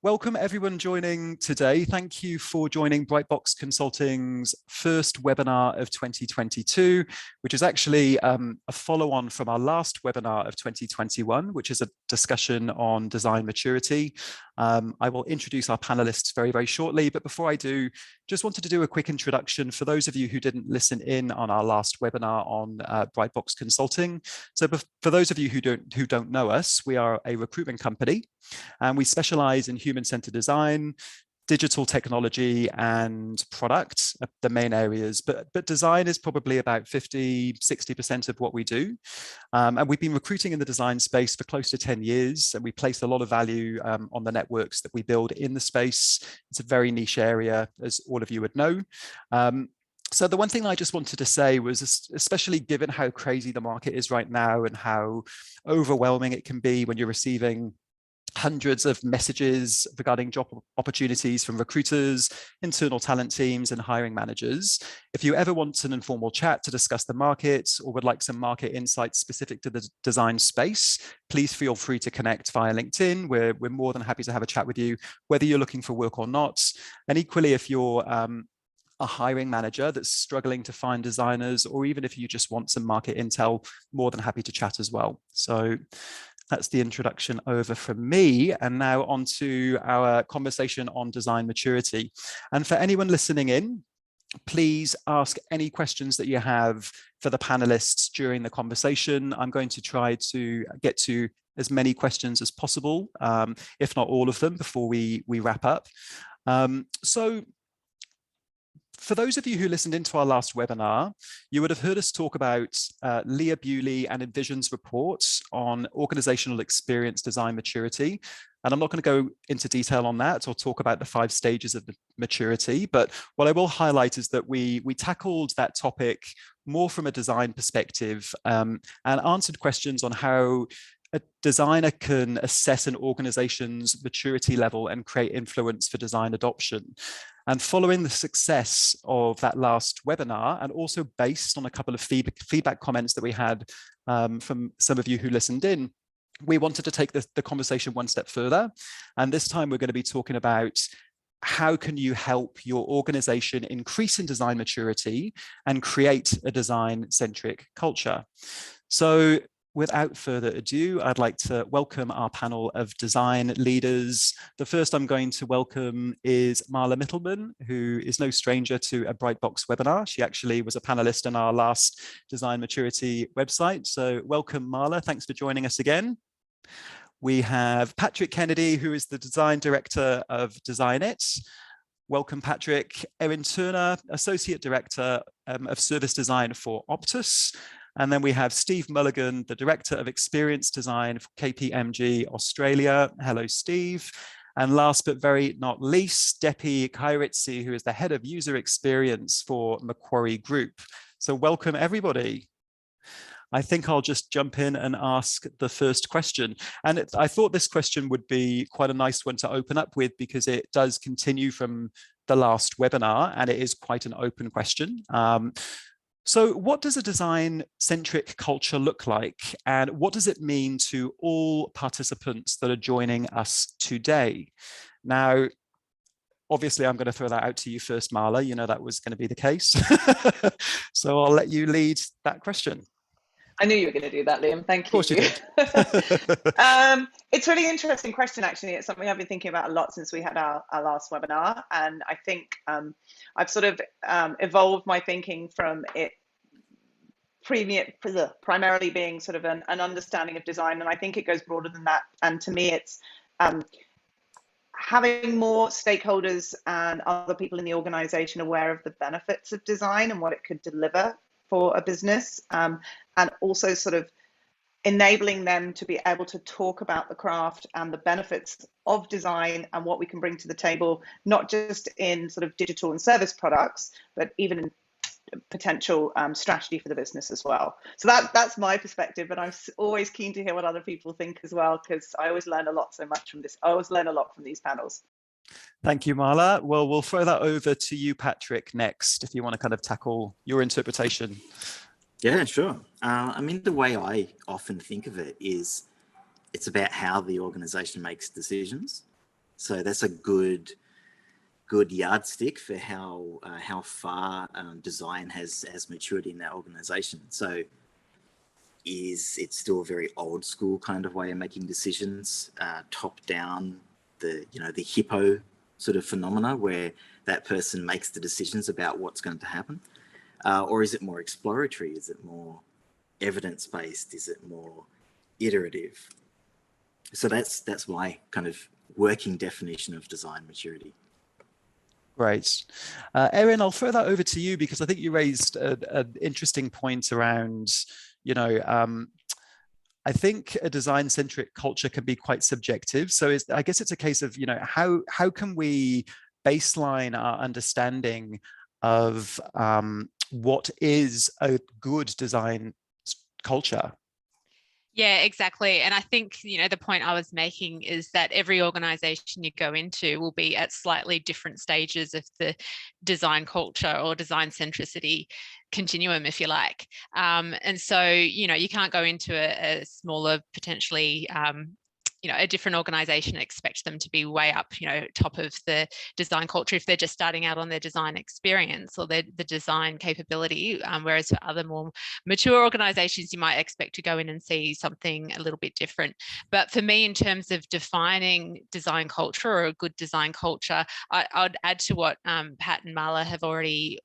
Welcome everyone joining today. Thank you for joining Brightbox Consulting's first webinar of 2022, which is actually a follow-on from our last webinar of 2021, which is a discussion on design maturity. I will introduce our panelists very, very shortly, but before I do, just wanted to do a quick introduction for those of you who didn't listen in on our last webinar on Brightbox Consulting. So for those of you who don't know us, we are a recruitment company and we specialize in human-centered design, digital technology and product, the main areas, but design is probably about 50–60% of what we do. And we've been recruiting in the design space for close to 10 years, and we place a lot of value on the networks that we build in the space. It's a very niche area, as all of you would know. So the one thing I just wanted to say was, especially given how crazy the market is right now and how overwhelming it can be when you're receiving hundreds of messages regarding job opportunities from recruiters, internal talent teams, and hiring managers. If you ever want an informal chat to discuss the market or would like some market insights specific to the design space, please feel free to connect via LinkedIn. We're more than happy to have a chat with you, whether you're looking for work or not. And equally, if you're a hiring manager that's struggling to find designers, or even if you just want some market intel, more than happy to chat as well. So that's the introduction over from me, and now on to our conversation on design maturity. And for anyone listening in, please ask any questions that you have for the panelists during the conversation. I'm going to try to get to as many questions as possible, if not all of them, before we wrap up. So for those of you who listened into our last webinar, you would have heard us talk about Leah Bewley and Envision's reports on organizational experience design maturity. And I'm not going to go into detail on that or talk about the 5 stages of maturity, but what I will highlight is that we tackled that topic more from a design perspective and answered questions on how a designer can assess an organization's maturity level and create influence for design adoption. And following the success of that last webinar, and also based on a couple of feedback comments that we had from some of you who listened in, we wanted to take the conversation one step further. And this time we're going to be talking about how can you help your organization increase in design maturity and create a design-centric culture. So without further ado, I'd like to welcome our panel of design leaders. The first I'm going to welcome is Marla Mittelman, who is no stranger to a Brightbox webinar. She actually was a panelist in our last design maturity website. So welcome, Marla. Thanks for joining us again. We have Patrick Kennedy, who is the design director of DesignIt. Welcome, Patrick. Erin Turner, associate director of service design for Optus. And then we have Steve Mulligan, the Director of Experience Design for KPMG Australia. Hello, Steve. And last but very not least, Depi Kairitsi, who is the Head of User Experience for Macquarie Group. So welcome, everybody. I think I'll just jump in and ask the first question. And I thought this question would be quite a nice one to open up with because it does continue from the last webinar and it is quite an open question. So what does a design-centric culture look like, and what does it mean to all participants that are joining us today? Now, obviously, I'm going to throw that out to you first, Marla. You know that was going to be the case. So I'll let you lead that question. I knew you were going to do that, Liam. Thank you. Of course you did. It's a really interesting question, actually. It's something I've been thinking about a lot since we had our last webinar. And I think I've sort of evolved my thinking from it primarily being sort of an understanding of design. And I think it goes broader than that. And to me, it's having more stakeholders and other people in the organization aware of the benefits of design and what it could deliver for a business, and also sort of enabling them to be able to talk about the craft and the benefits of design and what we can bring to the table, not just in sort of digital and service products, but even in potential strategy for the business as well. So that's my perspective, but I'm always keen to hear what other people think as well, because I always learn a lot so much from this. I always learn a lot from these panels. Thank you, Marla. Well, we'll throw that over to you, Patrick, next, if you want to kind of tackle your interpretation. Yeah, sure. I mean, the way I often think of it is it's about how the organization makes decisions. So that's a good yardstick for how far design has matured in that organization. So is it still a very old school kind of way of making decisions, top down, the hippo sort of phenomena where that person makes the decisions about what's going to happen? Or is it more exploratory? Is it more evidence-based? Is it more iterative? So that's my kind of working definition of design maturity. Great. Erin, I'll throw that over to you because I think you raised an interesting point around, I think a design-centric culture can be quite subjective. So I guess it's a case of, how can we baseline our understanding of what is a good design culture? Yeah, exactly. And I think, the point I was making is that every organization you go into will be at slightly different stages of the design culture or design centricity continuum, if you like. And so, you can't go into a smaller, potentially, a different organization, expect them to be way up, top of the design culture if they're just starting out on their design experience or the design capability. Whereas for other more mature organizations, you might expect to go in and see something a little bit different. But for me, in terms of defining design culture or a good design culture, I'd add to what Pat and Marla have already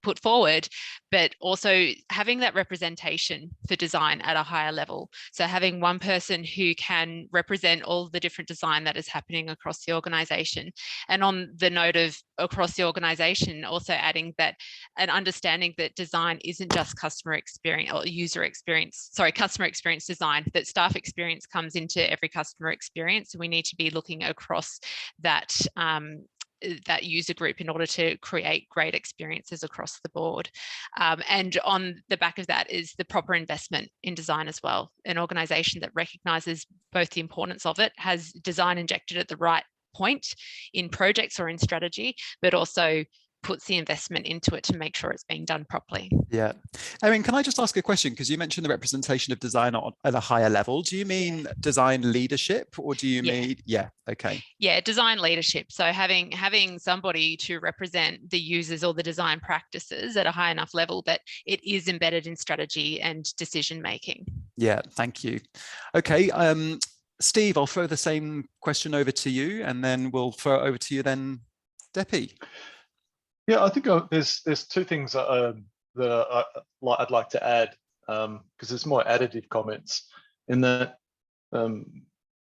put forward, but also having that representation for design at a higher level. So having one person who can represent all the different design that is happening across the organization. And on the note of across the organization, also adding that an understanding that design isn't just customer experience or customer experience design, that staff experience comes into every customer experience. So we need to be looking across that user group in order to create great experiences across the board. And on the back of that is the proper investment in design as well. An organization that recognizes both the importance of it, has design injected at the right point in projects or in strategy, but also puts the investment into it to make sure it's being done properly. Yeah. Erin, can I just ask a question? Because you mentioned the representation of design at a higher level. Do you mean design leadership or do you mean, okay. Yeah, design leadership. So having somebody to represent the users or the design practices at a high enough level that it is embedded in strategy and decision making. Yeah, thank you. Okay. Steve, I'll throw the same question over to you and then we'll throw it over to you then, Depi. Yeah, I think there's two things that I'd like to add, because there's more additive comments in that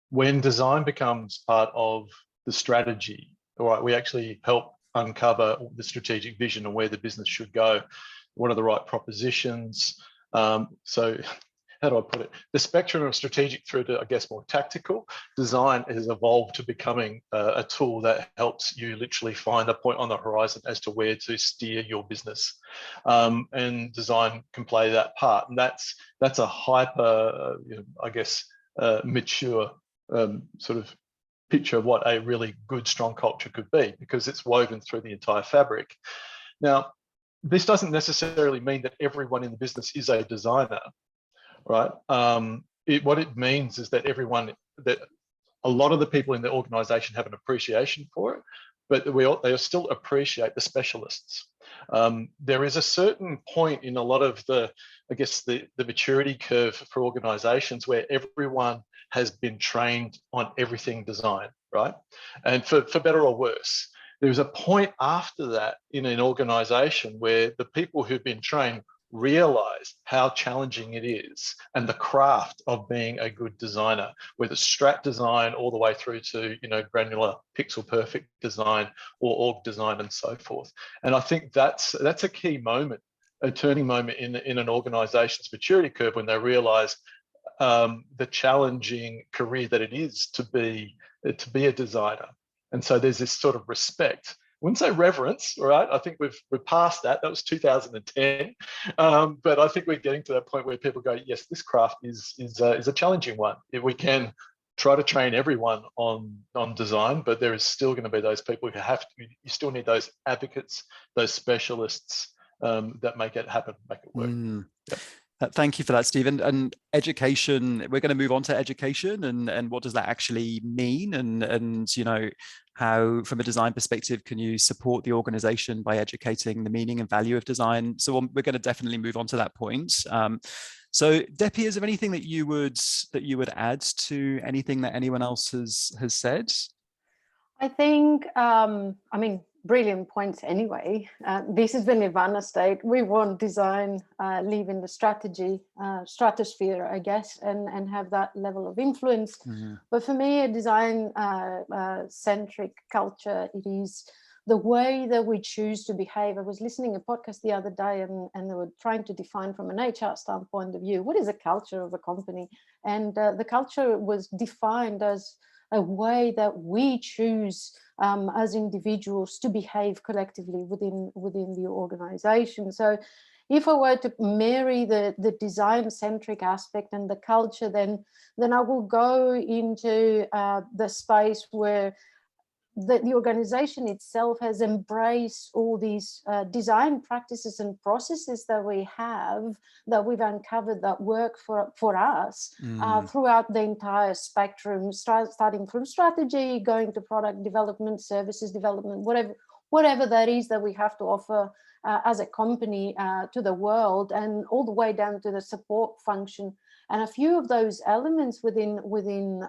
when design becomes part of the strategy, all right, we actually help uncover the strategic vision and where the business should go, what are the right propositions. So how do I put it? The spectrum of strategic through to, I guess, more tactical design has evolved to becoming a tool that helps you literally find a point on the horizon as to where to steer your business. And design can play that part. And that's a hyper, I guess, mature sort of picture of what a really good, strong culture could be, because it's woven through the entire fabric. Now, this doesn't necessarily mean that everyone in the business is a designer. Right. What it means is that a lot of the people in the organization have an appreciation for it, but they still appreciate the specialists. There is a certain point in a lot of the maturity curve for organizations where everyone has been trained on everything design, right? And for better or worse, there's a point after that in an organization where the people who've been trained realize how challenging it is and the craft of being a good designer, whether strat design all the way through to granular pixel perfect design or org design and so forth. And I think that's a key moment, a turning moment in an organization's maturity curve, when they realize the challenging career that it is to be a designer. And so there's this sort of respect. I wouldn't say reverence, right? I think we're past that. That was 2010, but I think we're getting to that point where people go, yes, this craft is a challenging one. If we can try to train everyone on design, but there is still going to be those people who you still need those advocates, those specialists that make it happen, make it work. Yeah. Thank you for that, Stephen. And education, we're going to move on to education and what does that actually mean? And you know, how, from a design perspective, can you support the organization by educating the meaning and value of design? So we're going to definitely move on to that point. So Depi, is there anything that you would add to anything that anyone else has said? I think, I mean, brilliant points anyway. This is the Nirvana state. We want design live in the stratosphere, I guess, and have that level of influence. Mm-hmm. But for me, a design centric culture, it is the way that we choose to behave. I was listening to a podcast the other day and they were trying to define from an HR standpoint of view, what is a culture of a company? And the culture was defined as a way that we choose as individuals to behave collectively within the organization. So if I were to marry the design-centric aspect and the culture, then I will go into the space where the organization itself has embraced all these design practices and processes that we've uncovered that work for us throughout the entire spectrum, starting from strategy, going to product development, services development, whatever that is that we have to offer as a company to the world, and all the way down to the support function. And a few of those elements within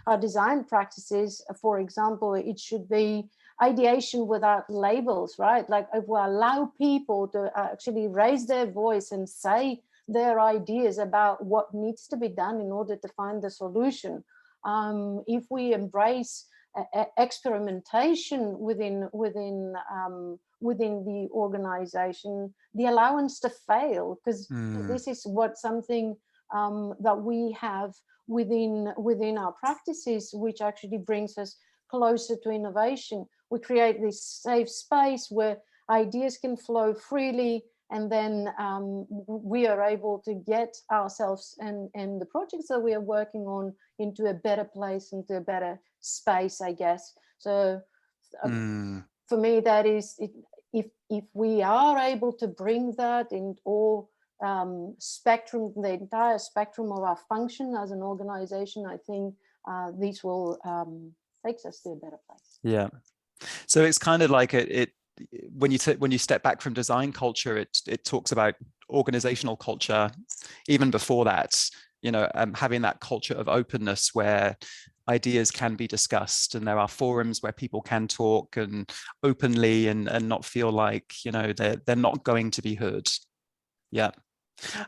our design practices, for example, it should be ideation without labels, right? Like if we allow people to actually raise their voice and say their ideas about what needs to be done in order to find the solution. If we embrace experimentation within the organization, the allowance to fail, because this is something that we have within our practices, which actually brings us closer to innovation. We create this safe space where ideas can flow freely, and then we are able to get ourselves and the projects that we are working on into a better place, into a better space, I guess. So for me, that is, if we are able to bring that in all spectrum, the entire spectrum of our function as an organization, I think this will take us to a better place. Yeah. So it's kind of like when you step back from design culture, it talks about organizational culture. Even before that, you know, having that culture of openness where ideas can be discussed and there are forums where people can talk and openly and not feel like, you know, they're not going to be heard. Yeah.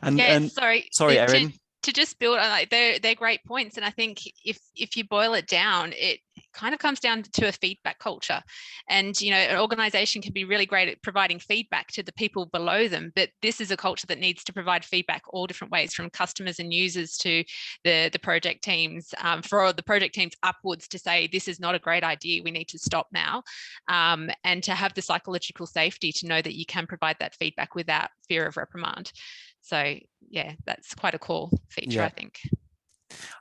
And sorry, Erin. To just build on, like, they're great points, and I think if you boil it down, it kind of comes down to a feedback culture. And you know, an organization can be really great at providing feedback to the people below them, but this is a culture that needs to provide feedback all different ways, from customers and users to the project teams, for the project teams upwards, to say this is not a great idea, we need to stop now, and to have the psychological safety to know that you can provide that feedback without fear of reprimand. So yeah, that's quite a cool feature, I think.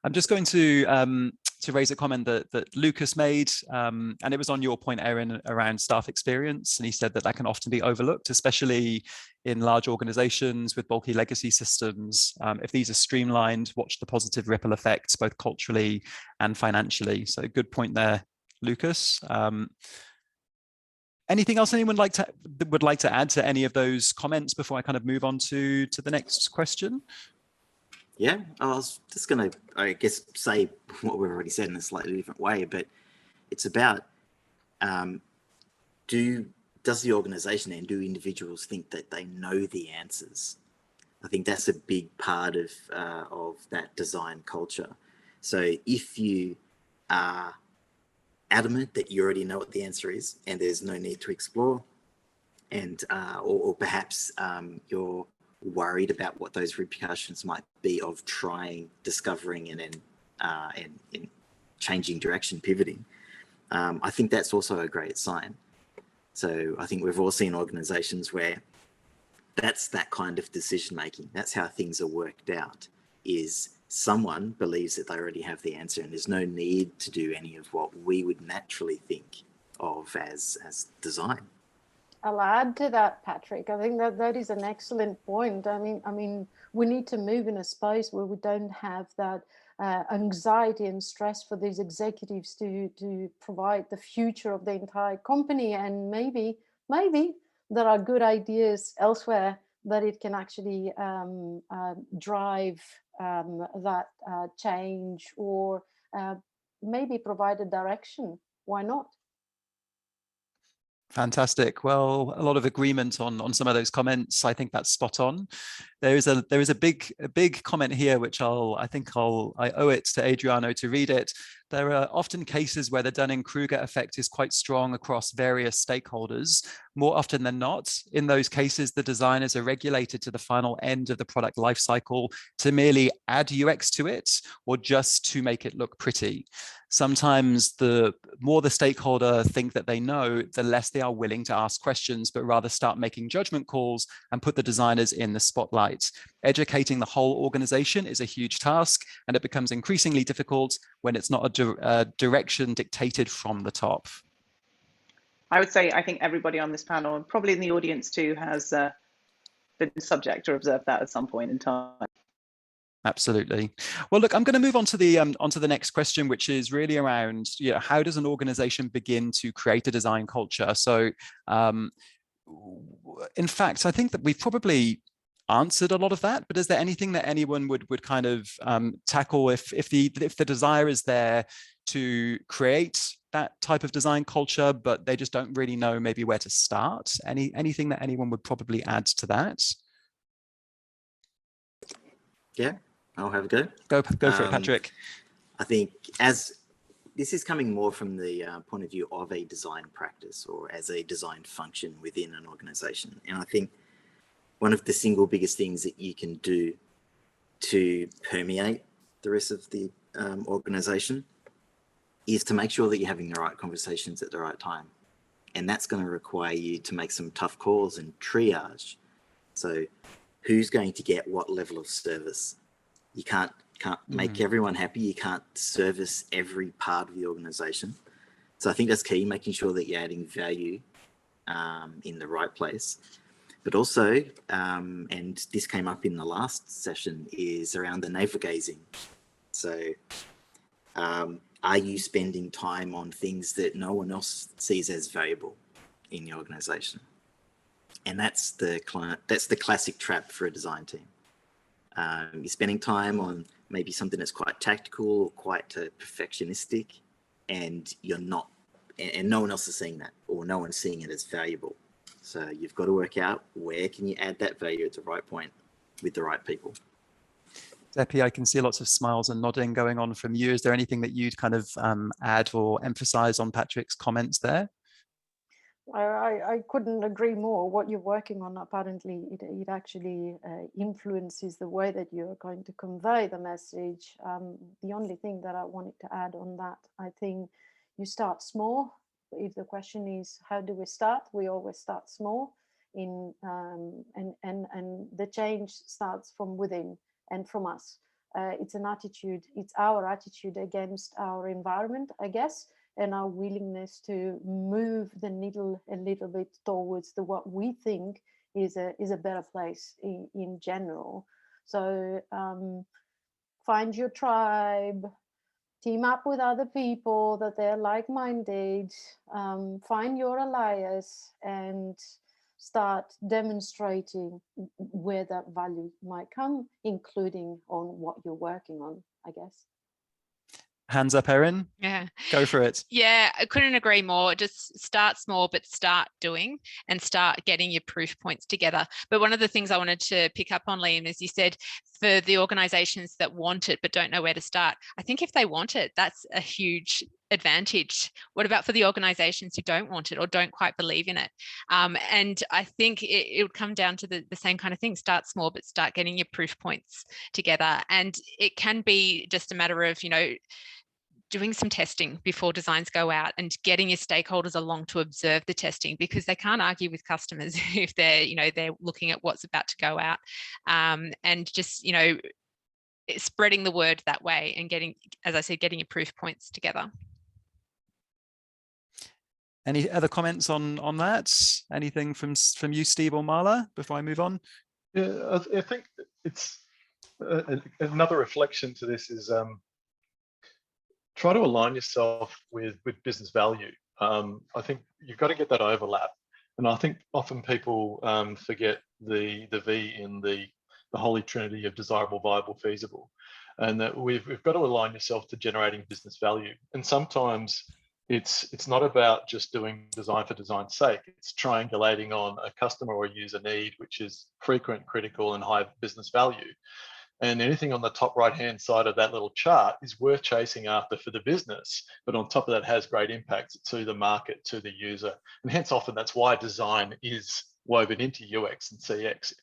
I'm just going to raise a comment that Lucas made, and it was on your point, Erin, around staff experience. And he said that can often be overlooked, especially in large organizations with bulky legacy systems. If these are streamlined, watch the positive ripple effects, both culturally and financially. So good point there, Lucas. Anything else anyone would like to add to any of those comments before I kind of move on to the next question? Yeah, I was just going to, I guess, say what we've already said in a slightly different way, but it's about does the organization and do individuals think that they know the answers? I think that's a big part of that design culture. So if you are adamant that you already know what the answer is and there's no need to explore, and or perhaps you're worried about what those repercussions might be of trying, discovering, and changing direction, pivoting, I think that's also a great sign. So I think we've all seen organizations where that's that kind of decision making. That's how things are worked out, is someone believes that they already have the answer and there's no need to do any of what we would naturally think of as design. I'll add to that, Patrick. I think that is an excellent point. I mean, we need to move in a space where we don't have that anxiety and stress for these executives to provide the future of the entire company. And maybe there are good ideas elsewhere that it can actually drive that change, or maybe provide a direction. Why not? Fantastic. Well, a lot of agreement on some of those comments. I think that's spot on. There is a big comment here, which I owe it to Adriano to read it. There are often cases where the Dunning-Kruger effect is quite strong across various stakeholders. More often than not, in those cases, the designers are regulated to the final end of the product lifecycle to merely add UX to it, or just to make it look pretty. Sometimes the more the stakeholder think that they know, the less they are willing to ask questions, but rather start making judgment calls and put the designers in the spotlight. Educating the whole organization is a huge task, and it becomes increasingly difficult when it's not a direction dictated from the top. I would say I think everybody on this panel, and probably in the audience too, has been subject or observed that at some point in time. Absolutely. Well, look, I'm going to move on to the next question, which is really around, how does an organization begin to create a design culture? So, in fact, I think that we've probably answered a lot of that, but is there anything that anyone would kind of tackle if the desire is there to create that type of design culture, but they just don't really know maybe where to start? Anything that anyone would probably add to that? Yeah, I'll have a go. Go for it, Patrick. I think as this is coming more from the point of view of a design practice, or as a design function within an organization. And I think one of the single biggest things that you can do to permeate the rest of the organization is to make sure that you're having the right conversations at the right time. And that's going to require you to make some tough calls and triage. So who's going to get what level of service? You can't make everyone happy. You can't service every part of the organization. So I think that's key, making sure that you're adding value in the right place. But also, and this came up in the last session, is around the navel gazing. So are you spending time on things that no one else sees as valuable in the organization? And that's the classic trap for a design team. You're spending time on maybe something that's quite tactical or quite perfectionistic, and you're not, and no one else is seeing that, or no one's seeing it as valuable. So you've got to work out where can you add that value at the right point with the right people. Zeppi, I can see lots of smiles and nodding going on from you. Is there anything that you'd kind of add or emphasize on Patrick's comments there? I couldn't agree more. What you're working on, apparently, it actually influences the way that you're going to convey the message. The only thing that I wanted to add on that, I think you start small. If the question is, how do we start? We always start small, and the change starts from within and from us. It's an attitude. It's our attitude against our environment, I guess, and our willingness to move the needle a little bit towards what we think is a better place in general. So find your tribe, team up with other people that they're like-minded, find your allies, and start demonstrating where that value might come, including on what you're working on, I guess. Hands up, Erin. Yeah. Go for it. Yeah, I couldn't agree more. Just start small, but start doing and start getting your proof points together. But one of the things I wanted to pick up on, Liam, is you said for the organizations that want it but don't know where to start. I think if they want it, that's a huge advantage. What about for the organizations who don't want it or don't quite believe in it? And I think it would come down to the same kind of thing. Start small, but start getting your proof points together. And it can be just a matter of, doing some testing before designs go out and getting your stakeholders along to observe the testing, because they can't argue with customers if they're looking at what's about to go out, and just, spreading the word that way and getting, as I said, getting your proof points together. Any other comments on that? Anything from you, Steve or Marla, before I move on? Yeah, I think it's another reflection to this is try to align yourself with business value. I think you've got to get that overlap, and I think often people forget the V in the holy trinity of desirable, viable, feasible, and that we've got to align yourself to generating business value. And sometimes it's not about just doing design for design's sake. It's triangulating on a customer or user need, which is frequent, critical, and high business value. And anything on the top right-hand side of that little chart is worth chasing after for the business, but on top of that has great impact to the market, to the user. And hence often that's why design is woven into UX and CX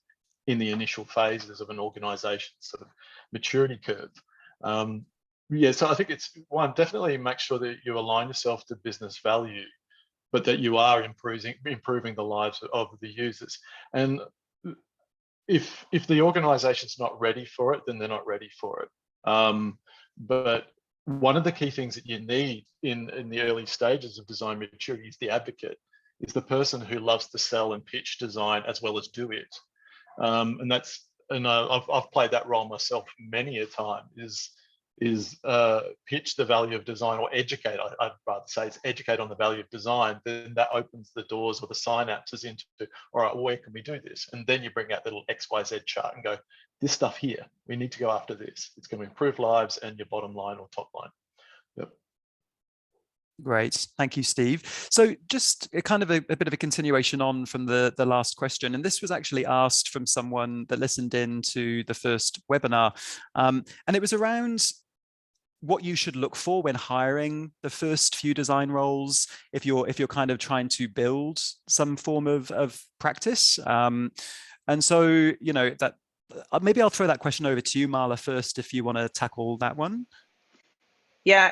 in the initial phases of an organization's sort of maturity curve. Yeah, so I think it's one, definitely make sure that you align yourself to business value, but that you are improving the lives of the users. And if the organization's not ready for it, then they're not ready for it. But one of the key things that you need in the early stages of design maturity is the advocate, is the person who loves to sell and pitch design as well as do it. And I've played that role myself many a time, is pitch the value of design, or educate. I'd rather say it's educate on the value of design. Then that opens the doors or the synapses into, all right, where can we do this? And then you bring out little XYZ chart and go, this stuff here, we need to go after this. It's going to improve lives and your bottom line or top line. Yep. Great, thank you, Steve. So just a kind of a bit of a continuation on from the last question, and this was actually asked from someone that listened in to the first webinar, and it was around what you should look for when hiring the first few design roles, if you're kind of trying to build some form of practice. And so, you know, that maybe I'll throw that question over to you, Marla, first, if you want to tackle that one. Yeah,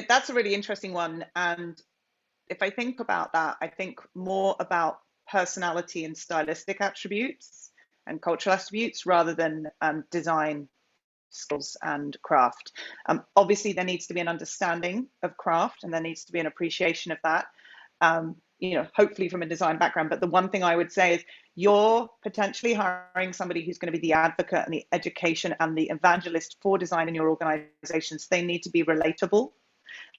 that's a really interesting one. And if I think about that, I think more about personality and stylistic attributes and cultural attributes rather than design skills and craft. Obviously, there needs to be an understanding of craft, and there needs to be an appreciation of that, you know, hopefully from a design background. But the one thing I would say is you're potentially hiring somebody who's going to be the advocate and the education and the evangelist for design in your organizations. They need to be relatable,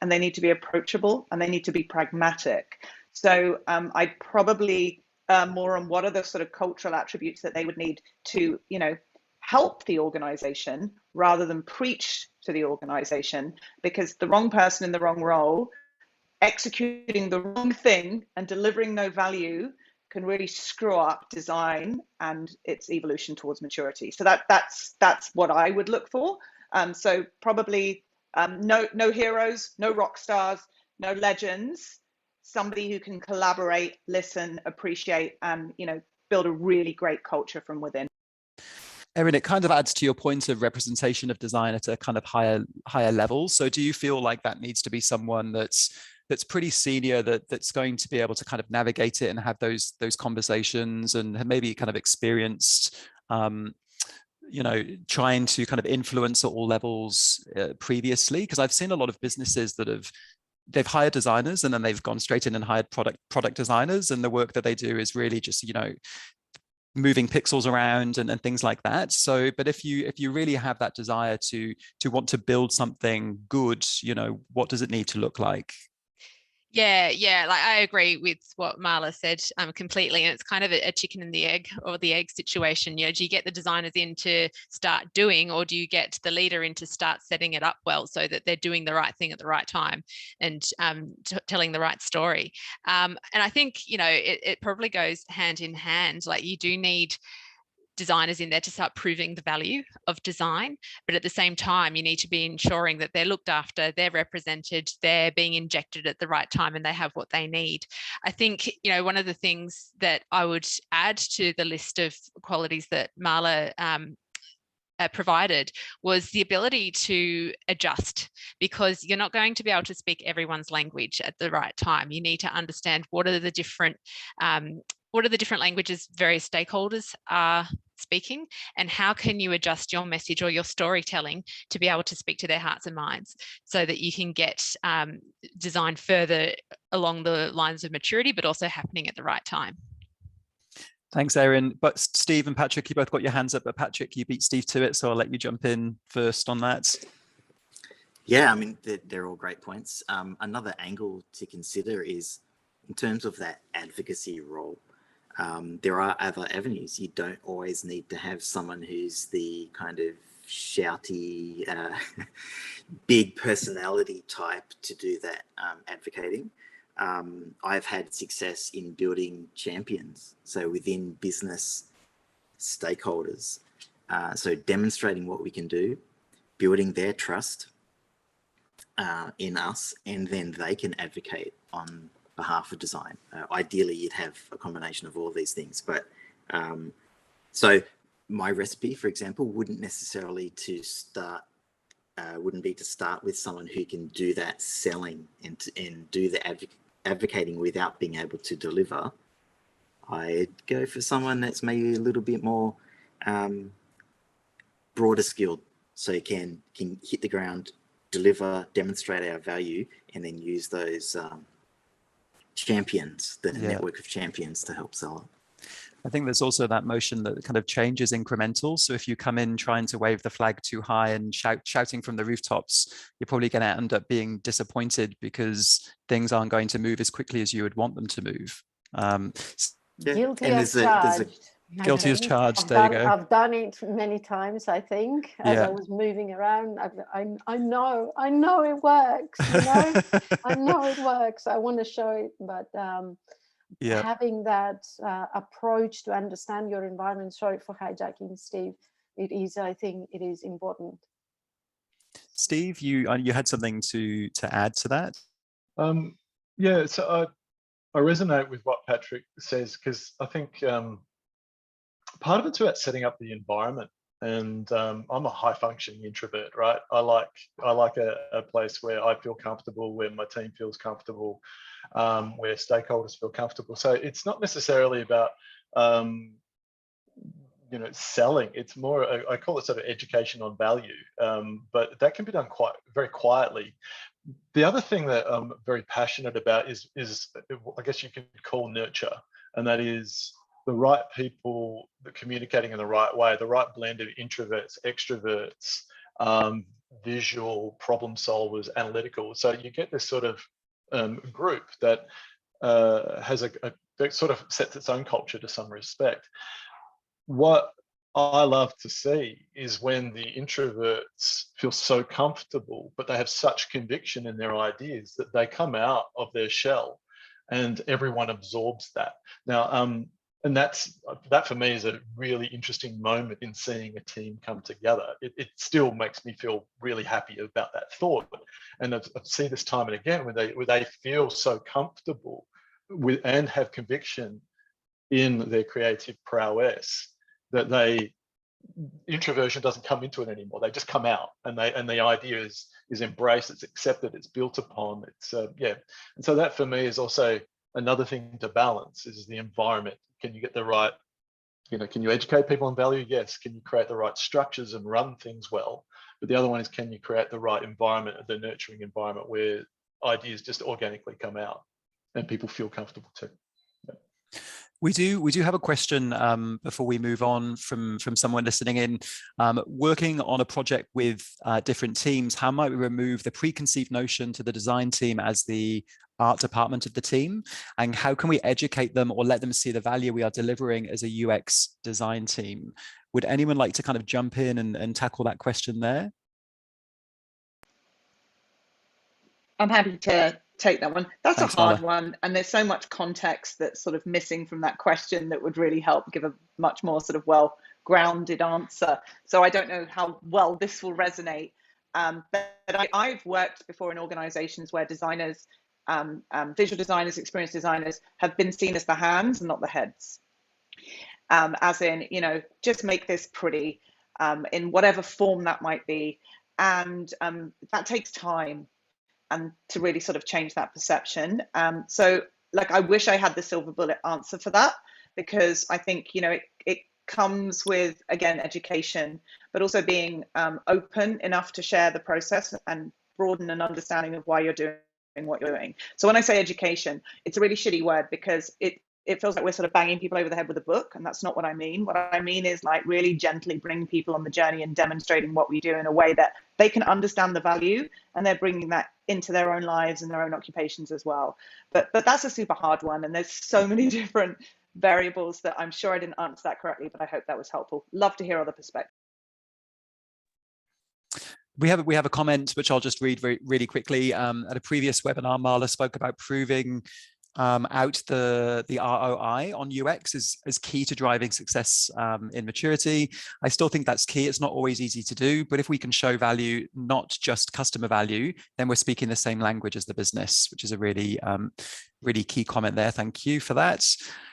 and they need to be approachable, and they need to be pragmatic. So I'd probably more on what are the sort of cultural attributes that they would need to, you know, help the organization rather than preach to the organization, because the wrong person in the wrong role executing the wrong thing and delivering no value can really screw up design and its evolution towards maturity. So that's what I would look for. So probably no heroes, no rock stars, no legends, somebody who can collaborate, listen, appreciate, and, you know, build a really great culture from within. Erin, it kind of adds to your point of representation of design at a kind of higher level. So do you feel like that needs to be someone that's pretty senior, that's going to be able to kind of navigate it and have those conversations, and have maybe kind of experienced, you know, trying to kind of influence at all levels previously? Because I've seen a lot of businesses that they've hired designers and then they've gone straight in and hired product designers, and the work that they do is really just, you know, moving pixels around and things like that. So, but if you really have that desire to want to build something good, you know, what does it need to look like? Yeah, like I agree with what Marla said completely, and it's kind of a chicken and the egg, or the egg situation. You know, do you get the designers in to start doing, or do you get the leader in to start setting it up well so that they're doing the right thing at the right time and telling the right story? And I think, you know, it probably goes hand in hand. Like, you do need designers in there to start proving the value of design, but at the same time you need to be ensuring that they're looked after, they're represented, they're being injected at the right time, and they have what they need. I think, you know, one of the things that I would add to the list of qualities that Marla provided was the ability to adjust, because you're not going to be able to speak everyone's language at the right time. You need to understand what are the different languages various stakeholders are speaking, and how can you adjust your message or your storytelling to be able to speak to their hearts and minds, so that you can get design further along the lines of maturity, but also happening at the right time. Thanks, Erin. But Steve and Patrick, you both got your hands up, but Patrick, you beat Steve to it, so I'll let you jump in first on that. Yeah, I mean, they're all great points. Another angle to consider is in terms of that advocacy role. There are other avenues. You don't always need to have someone who's the kind of shouty, big personality type to do that advocating. I've had success in building champions, so within business stakeholders. So demonstrating what we can do, building their trust in us, and then they can advocate on behalf of design. Ideally, you'd have a combination of all these things. But so my recipe, for example, wouldn't necessarily wouldn't be to start with someone who can do that selling and do the advocating without being able to deliver. I'd go for someone that's maybe a little bit more broader skilled, so you can hit the ground, deliver, demonstrate our value, and then use those champions, the network of champions, to help sell it. I think there's also that motion that kind of change is incremental. So if you come in trying to wave the flag too high and shouting from the rooftops, you're probably going to end up being disappointed because things aren't going to move as quickly as you would want them to move. Guilty as charged. Guilty as charged. There you go. I've done it many times, I think, as I was moving around. I know it works. I know it works. I want to show it, but having that approach to understand your environment. Sorry for hijacking, Steve. I think it is important. Steve, you had something to add to that? Yeah, so I resonate with what Patrick says, because I think part of it's about setting up the environment. And I'm a high functioning introvert, right? I like a place where I feel comfortable, where my team feels comfortable, where stakeholders feel comfortable. So it's not necessarily about selling. It's more, I call it sort of education on value, but that can be done very quietly. The other thing that I'm very passionate about is I guess you could call nurture, and that is the right people communicating in the right way, the right blend of introverts, extroverts, visual, problem solvers, analytical. So you get this sort of group that has that sort of sets its own culture to some respect. What I love to see is when the introverts feel so comfortable, but they have such conviction in their ideas that they come out of their shell and everyone absorbs that. Now, and that for me is a really interesting moment in seeing a team come together. It still makes me feel really happy about that thought. And I've seen this time and again when they feel so comfortable with and have conviction in their creative prowess that introversion doesn't come into it anymore. They just come out, and the idea is embraced, it's accepted, it's built upon. It's and so that for me is also another thing to balance, is the environment. Can you get the right, can you educate people on value? Yes. Can you create the right structures and run things well? But the other one is, can you create the right environment, the nurturing environment, where ideas just organically come out and people feel comfortable too? Yeah. We do have a question before we move on from someone listening in. Working on a project with different teams, how might we remove the preconceived notion to the design team as the art department of the team? And how can we educate them or let them see the value we are delivering as a UX design team? Would anyone like to kind of jump in and tackle that question there? I'm happy to take that one. That's Thanks, a hard Nala. one, and there's so much context that's sort of missing from that question that would really help give a much more sort of well-grounded answer. So I don't know how well this will resonate, but I've worked before in organizations where designers, visual designers, experienced designers have been seen as the hands and not the heads. As in, just make this pretty in whatever form that might be. And that takes time. And to really sort of change that perception. So I wish I had the silver bullet answer for that, because I think, it comes with, again, education, but also being open enough to share the process and broaden an understanding of why you're doing what you're doing. So when I say education, it's a really shitty word because it feels like we're sort of banging people over the head with a book, and that's not what I mean. What I mean is like really gently bringing people on the journey and demonstrating what we do in a way that they can understand the value, and they're bringing that into their own lives and their own occupations as well. But that's a super hard one, and there's so many different variables that I'm sure I didn't answer that correctly, but I hope that was helpful. Love to hear other perspectives. We have a comment which I'll just read really quickly. At a previous webinar, Marla spoke about proving out the ROI on UX is key to driving success in maturity. I still think that's key. It's not always easy to do, but if we can show value, not just customer value, then we're speaking the same language as the business, which is a really key comment there. Thank you for that.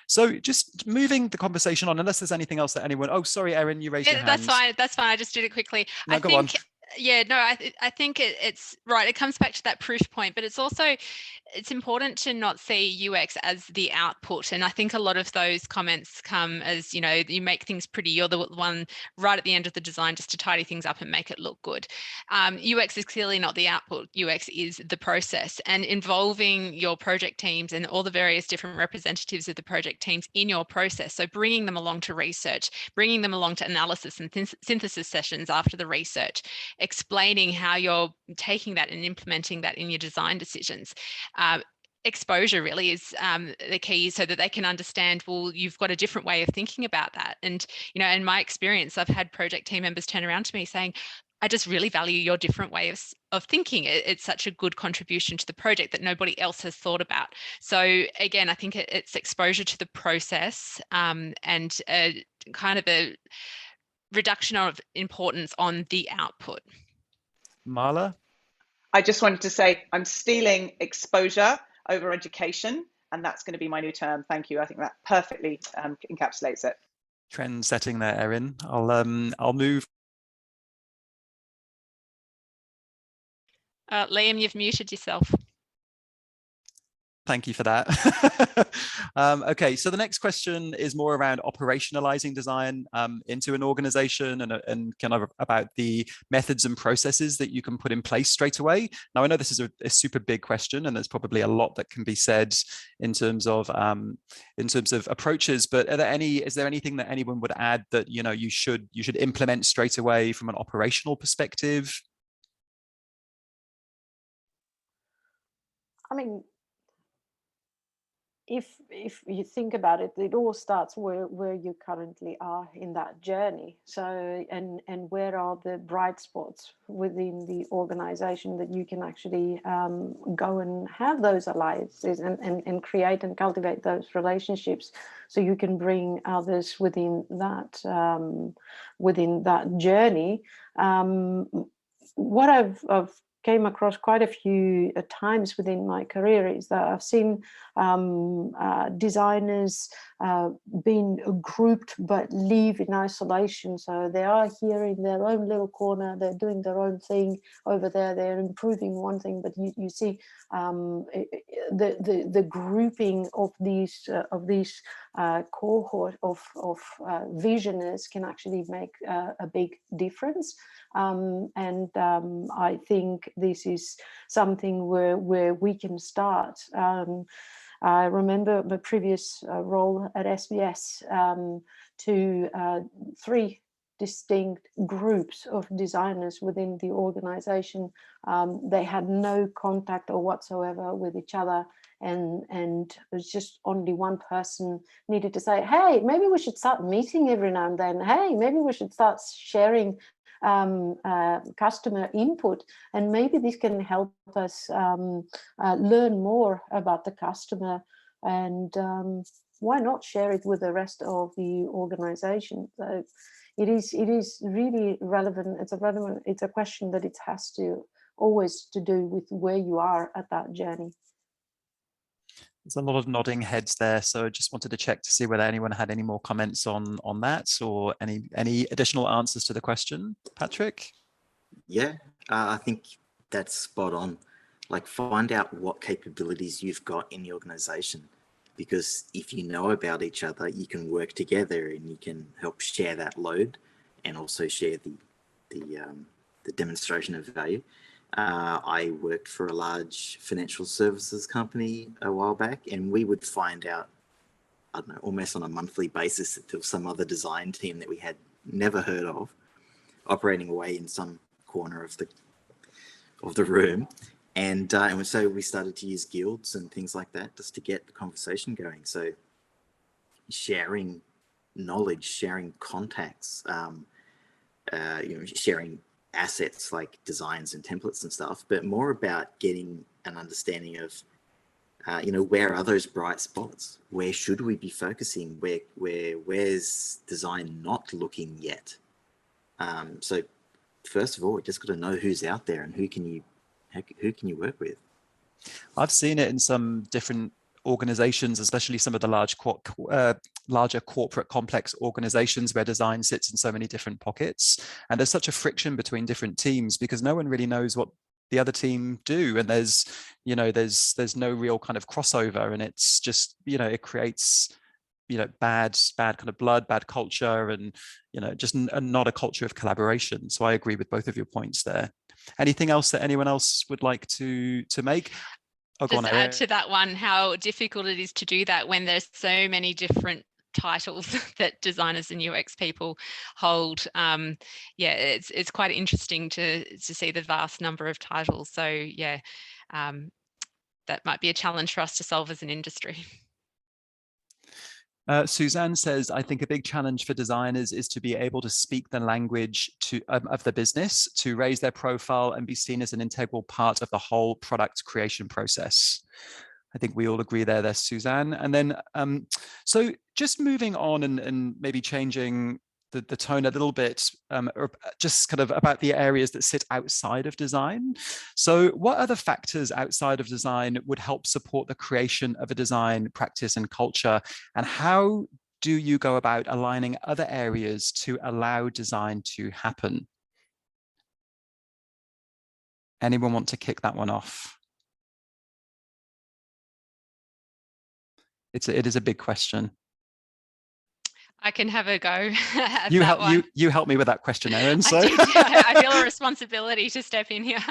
So just moving the conversation on, unless there's anything else that anyone, oh, sorry, Erin, you raised your hand. That's fine. I just did it quickly. No, go on. Yeah, no, I think it's right. It comes back to that proof point, but it's important to not see UX as the output. And I think a lot of those comments come as, you know, you make things pretty. You're the one right at the end of the design just to tidy things up and make it look good. UX is clearly not the output. UX is the process, and involving your project teams and all the various different representatives of the project teams in your process. So bringing them along to research, bringing them along to analysis and synthesis sessions after the research, explaining how you're taking that and implementing that in your design decisions. Exposure really is the key, so that they can understand, well, you've got a different way of thinking about that. And, you know, in my experience, I've had project team members turn around to me saying, I just really value your different way of thinking. It's such a good contribution to the project that nobody else has thought about. So again, I think it's exposure to the process and kind of a reduction of importance on the output. Marla? I just wanted to say I'm stealing exposure over education, and that's going to be my new term. Thank you. I think that perfectly encapsulates it. Trend setting there, Erin. I'll move. Liam, you've muted yourself. Thank you for that. Okay, so the next question is more around operationalizing design into an organization and kind of about the methods and processes that you can put in place straight away. Now, I know this is a super big question, and there's probably a lot that can be said in terms of approaches. But is there anything that anyone would add that, you know, you should implement straight away from an operational perspective? I mean, if you think about it, it all starts where you currently are in that journey. So, and where are the bright spots within the organization that you can actually go and have those alliances and create and cultivate those relationships, so you can bring others within that journey. What I've came across quite a few times within my career is that I've seen designers being grouped but live in isolation. So they are here in their own little corner, they're doing their own thing over there, they're improving one thing, but you see the grouping of these cohort of visionaries can actually make a big difference. I think this is something where we can start. I remember my previous role at SBS to 3 distinct groups of designers within the organization. They had no contact or whatsoever with each other, and it was just only one person needed to say, hey, maybe we should start meeting every now and then. Hey, maybe we should start sharing customer input, and maybe this can help us learn more about the customer, and why not share it with the rest of the organization. So it is really relevant. It's a question that it has to always to do with where you are at that journey. There's a lot of nodding heads there, so I just wanted to check to see whether anyone had any more comments on that, or any additional answers to the question. Patrick? Yeah, I think that's spot on. Like, find out what capabilities you've got in the organization, because if you know about each other, you can work together and you can help share that load and also share the demonstration of value. I worked for a large financial services company a while back, and we would find out, I don't know, almost on a monthly basis that there was some other design team that we had never heard of operating away in some corner of the room. And so we started to use guilds and things like that just to get the conversation going. So sharing knowledge, sharing contacts, sharing assets like designs and templates and stuff, but more about getting an understanding of, where are those bright spots? Where should we be focusing? Where's design not looking yet? So first of all, you just got to know who's out there and who can you work with. I've seen it in some different organizations, especially some of the larger corporate complex organizations where design sits in so many different pockets, and there's such a friction between different teams because no one really knows what the other team do, and there's no real kind of crossover, and it's just it creates bad kind of blood, bad culture, and just not a culture of collaboration. So I agree with both of your points there. Anything else that anyone else would like to make? Just add to that one, how difficult it is to do that when there's so many different titles that designers and UX people hold. It's quite interesting to see the vast number of titles. So that might be a challenge for us to solve as an industry. Suzanne says, I think a big challenge for designers is to be able to speak the language of the business, to raise their profile and be seen as an integral part of the whole product creation process. I think we all agree there, Suzanne. And then, so just moving on and maybe changing the tone a little bit, or just kind of about the areas that sit outside of design. So what other factors outside of design would help support the creation of a design practice and culture? And how do you go about aligning other areas to allow design to happen? Anyone want to kick that one off? It is a big question. I can have a go. You help me with that question, Erin. So I feel a responsibility to step in here.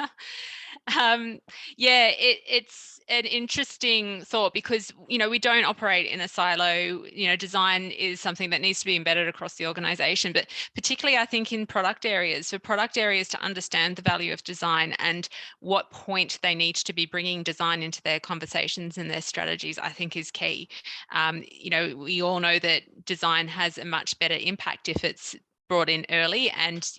It's an interesting thought because we don't operate in a silo. Design is something that needs to be embedded across the organization, but particularly I think in product areas, for product areas to understand the value of design and what point they need to be bringing design into their conversations and their strategies, I think is key. We all know that design has a much better impact if it's brought in early, and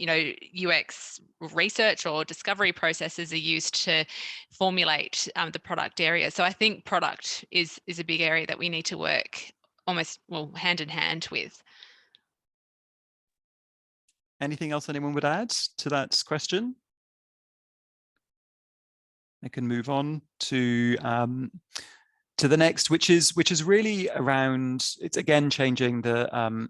UX research or discovery processes are used to formulate the product area. So I think product is a big area that we need to work hand in hand with. Anything else anyone would add to that question? I can move on to the next, which is really around, it's again changing the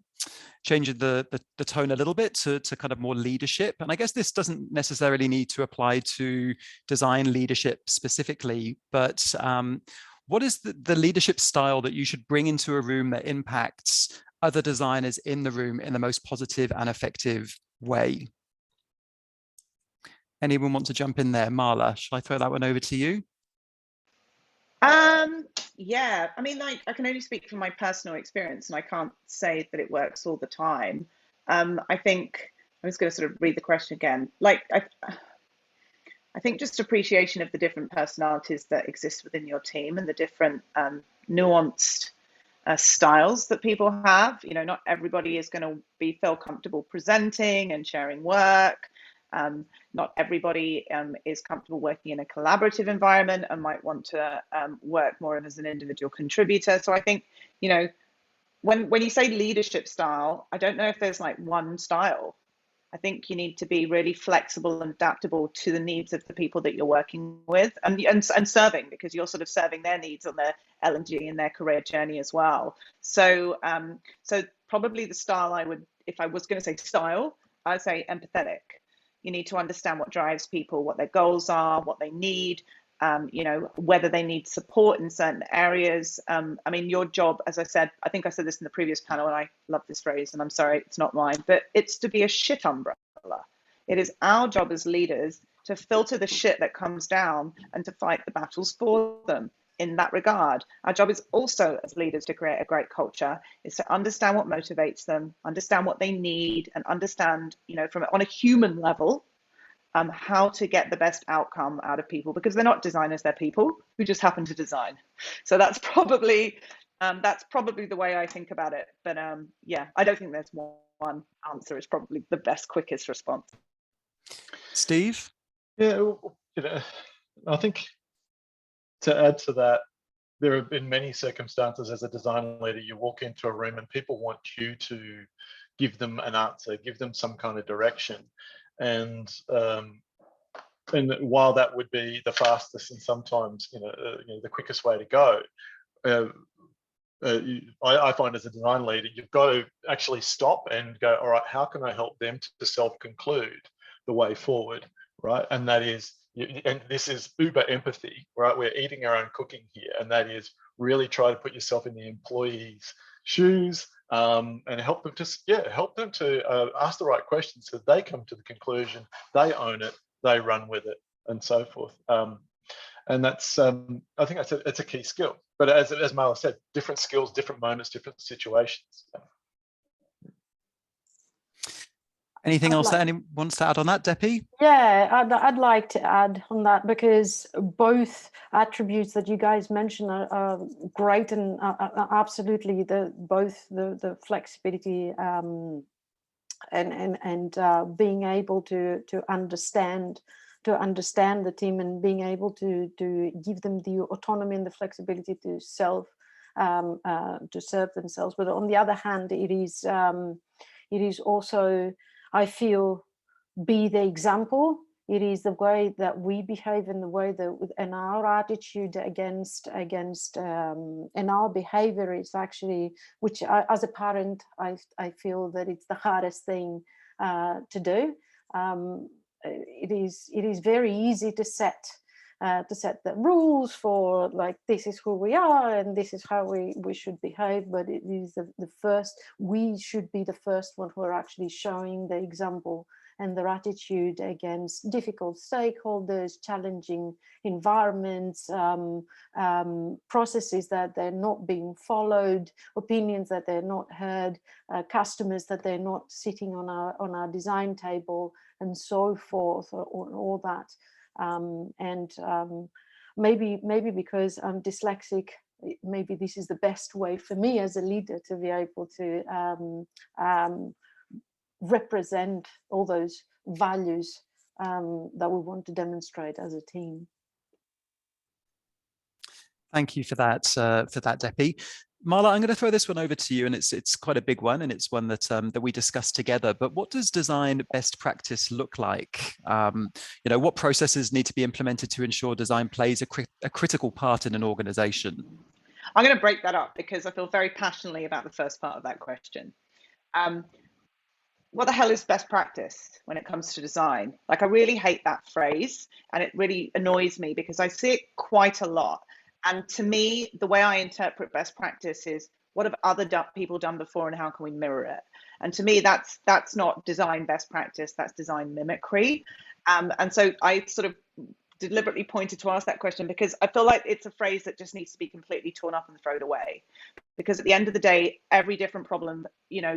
tone a little bit to kind of more leadership. And I guess this doesn't necessarily need to apply to design leadership specifically, but what is the leadership style that you should bring into a room that impacts other designers in the room in the most positive and effective way? Anyone want to jump in there? Marla, shall I throw that one over to you? Yeah, I mean, I can only speak from my personal experience, and I can't say that it works all the time. I think I'm just going to sort of read the question again. I think just appreciation of the different personalities that exist within your team and the different nuanced styles that people have. Not everybody is going to feel comfortable presenting and sharing work. Not everybody is comfortable working in a collaborative environment and might want to work more as an individual contributor. So I think, when you say leadership style, I don't know if there's one style. I think you need to be really flexible and adaptable to the needs of the people that you're working with and serving, because you're sort of serving their needs on their L&D and their career journey as well. So probably the style if I was going to say style, I'd say empathetic. You need to understand what drives people, what their goals are, what they need, whether they need support in certain areas. I mean, your job, as I said, I think I said this in the previous panel, and I love this phrase, and I'm sorry, it's not mine, but it's to be a shit umbrella. It is our job as leaders to filter the shit that comes down and to fight the battles for them. In that regard, our job is also as leaders to create a great culture, is to understand what motivates them, understand what they need, and understand, from on a human level, how to get the best outcome out of people, because they're not designers, they're people who just happen to design. So that's probably the way I think about it. But yeah, I don't think there's one answer. It's probably the best, quickest response. Steve? Yeah, I think to add to that, there have been many circumstances as a design leader, you walk into a room and people want you to give them an answer, give them some kind of direction. And while that would be the fastest and sometimes the quickest way to go, I find as a design leader, you've got to actually stop and go, all right, how can I help them to self-conclude the way forward, right? And that is, and this is uber empathy, right? We're eating our own cooking here, and that is really try to put yourself in the employee's shoes, and help them to ask the right questions so they come to the conclusion, they own it, they run with it, and so forth. And that's I think it's a key skill. But as Marla said, different skills, different moments, different situations. Anything else that anyone wants to add on that, Depi? Yeah, I'd like to add on that, because both attributes that you guys mentioned are great, and absolutely both the flexibility and being able to understand the team, and being able to give them the autonomy and the flexibility to serve themselves. But on the other hand, it is also, I feel, be the example. It is the way that we behave, and the way that, and our attitude against and our behavior is actually, which as a parent, I feel that it's the hardest thing to do. It is very easy to set the rules for, like, this is who we are and this is how we should behave, but it is we should be the first one who are actually showing the example and their attitude against difficult stakeholders, challenging environments, processes that they're not being followed, opinions that they're not heard, customers that they're not sitting on our design table, and so forth, or all that. Maybe because I'm dyslexic, maybe this is the best way for me as a leader to be able to represent all those values that we want to demonstrate as a team. Thank you for that, Depi. Marla, I'm going to throw this one over to you, and it's quite a big one, and it's one that we discussed together. But what does design best practice look like? What processes need to be implemented to ensure design plays a critical part in an organization? I'm going to break that up because I feel very passionately about the first part of that question. What the hell is best practice when it comes to design? Like, I really hate that phrase, and it really annoys me because I see it quite a lot. And to me, the way I interpret best practice is, what have other people done before and how can we mirror it? And to me, that's not design best practice, that's design mimicry. And so I sort of deliberately pointed to ask that question because I feel like it's a phrase that just needs to be completely torn up and thrown away. Because at the end of the day, every different problem,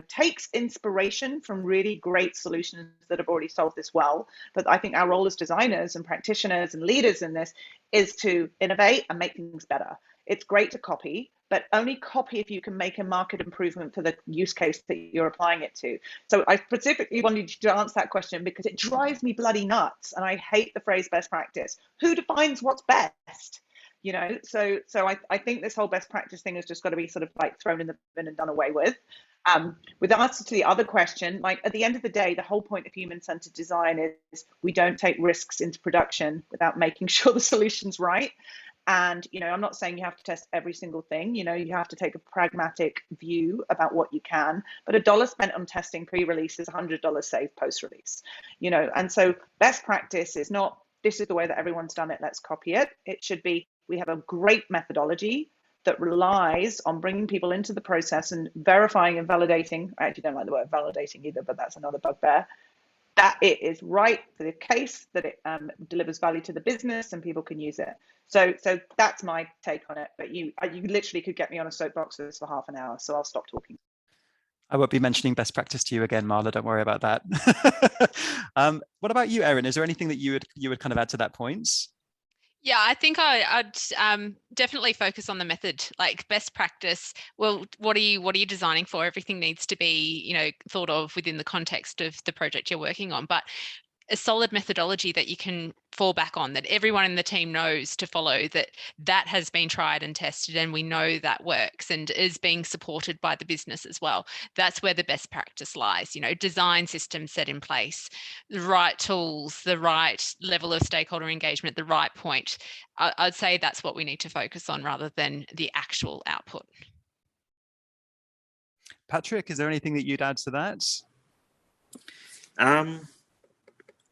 takes inspiration from really great solutions that have already solved this well. But I think our role as designers and practitioners and leaders in this is to innovate and make things better. It's great to copy, but only copy if you can make a market improvement for the use case that you're applying it to. So I specifically wanted you to answer that question because it drives me bloody nuts. And I hate the phrase best practice. Who defines what's best? So I think this whole best practice thing has just got to be sort of like thrown in the bin and done away with. With answer to the other question, like at the end of the day, the whole point of human-centered design is we don't take risks into production without making sure the solution's right. And, I'm not saying you have to test every single thing, you have to take a pragmatic view about what you can, but $1 spent on testing pre-release is $100 saved post-release, and so best practice is not, this is the way that everyone's done it, let's copy it. It should be, we have a great methodology that relies on bringing people into the process and verifying and validating. I actually don't like the word validating either, but that's another bugbear. that it is right for the case, that it delivers value to the business and people can use it. So that's my take on it. But you literally could get me on a soapbox for this for half an hour, so I'll stop talking. I won't be mentioning best practice to you again, Marla. Don't worry about that. What about you, Erin? Is there anything that you would kind of add to that point? Yeah, I think I'd definitely focus on the method, like best practice. Well, what are you designing for? Everything needs to be, you know, thought of within the context of the project you're working on. But a solid methodology that you can fall back on, that everyone in the team knows to follow, that has been tried and tested, and we know that works and is being supported by the business as well. That's where the best practice lies. You know, design systems set in place, the right tools, the right level of stakeholder engagement, the right point. I'd say that's what we need to focus on rather than the actual output. Patrick, is there anything that you'd add to that?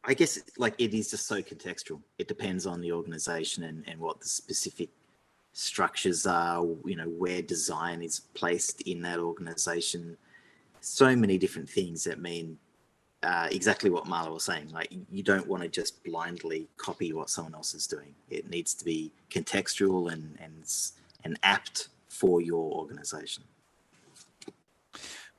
I guess like it is just so contextual. It depends on the organization and what the specific structures are, you know, where design is placed in that organization. So many different things that mean exactly what Marla was saying. Like, you don't want to just blindly copy what someone else is doing. It needs to be contextual and apt for your organization.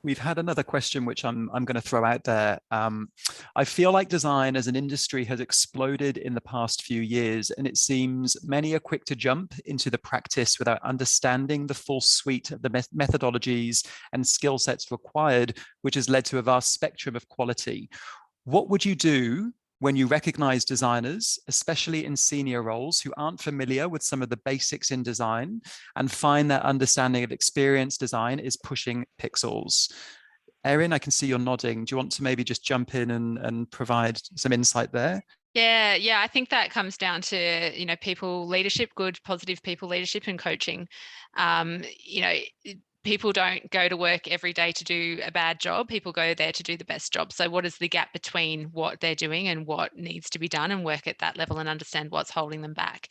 We've had another question, which I'm going to throw out there. I feel like design as an industry has exploded in the past few years, and it seems many are quick to jump into the practice without understanding the full suite of the methodologies and skill sets required, which has led to a vast spectrum of quality. What would you do when you recognize designers, especially in senior roles, who aren't familiar with some of the basics in design and find that understanding of experience design is pushing pixels? Erin, I can see you're nodding. Do you want to maybe just jump in and provide some insight there? Yeah, I think that comes down to, you know, people leadership, good, positive people leadership and coaching. You know, people don't go to work every day to do a bad job. People go there to do the best job. So what is the gap between what they're doing and what needs to be done, and work at that level and understand what's holding them back.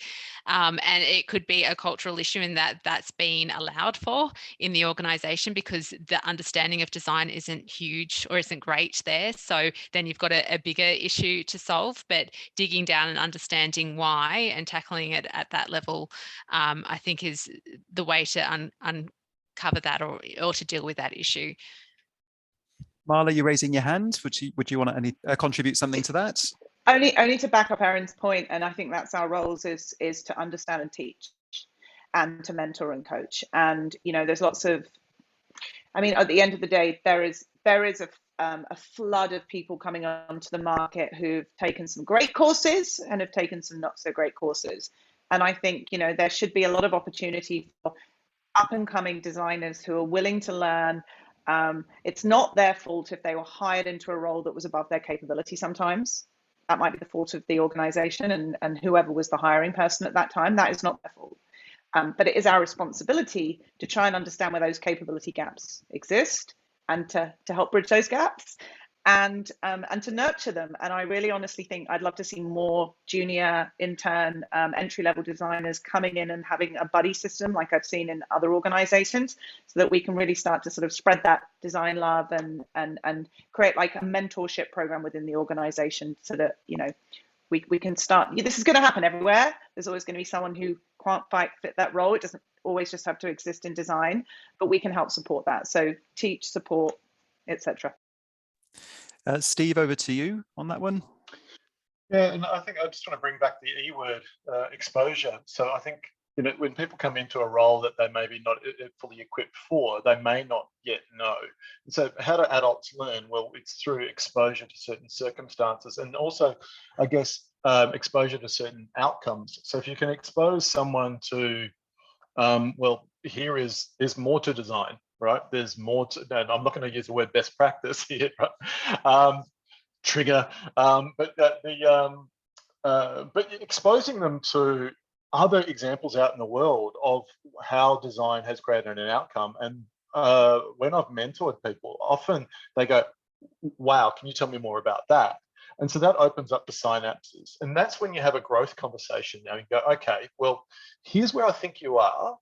And it could be a cultural issue in that that's been allowed for in the organization because the understanding of design isn't huge or isn't great there. So then you've got a bigger issue to solve, but digging down and understanding why and tackling it at that level, I think is the way to uncover that or to deal with that issue. Marla, you're raising your hand. Would you want to contribute something to that? Only to back up Erin's point, and I think that's our roles is to understand and teach, and to mentor and coach. And you know, there's lots of, I mean, at the end of the day, there is a flood of people coming onto the market who've taken some great courses and have taken some not so great courses. And I think, you know, there should be a lot of opportunity for up and coming designers who are willing to learn. It's not their fault if they were hired into a role that was above their capability sometimes. That might be the fault of the organization and whoever was the hiring person at that time. That is not their fault. But it is our responsibility to try and understand where those capability gaps exist and to help bridge those gaps and to nurture them. And I really honestly think I'd love to see more junior, intern, entry-level designers coming in and having a buddy system like I've seen in other organizations, so that we can really start to sort of spread that design love and create like a mentorship program within the organization, so that, you know, we can start. This is going to happen everywhere. There's always going to be someone who can't fit that role. It doesn't always just have to exist in design, but we can help support that. So teach, support, etc. Steve, over to you on that one. Yeah, and I think I just want to bring back the E word, exposure. So I think, you know, when people come into a role that they may be not fully equipped for, they may not yet know. And so how do adults learn? Well, it's through exposure to certain circumstances, and also, I guess, exposure to certain outcomes. So if you can expose someone to, well, there's more to design, right? There's more to, and I'm not going to use the word best practice here, right? Trigger, but exposing them to other examples out in the world of how design has created an outcome. And when I've mentored people, often they go, wow, can you tell me more about that? And so that opens up the synapses. And that's when you have a growth conversation now. You go, okay, well, here's where I think you are.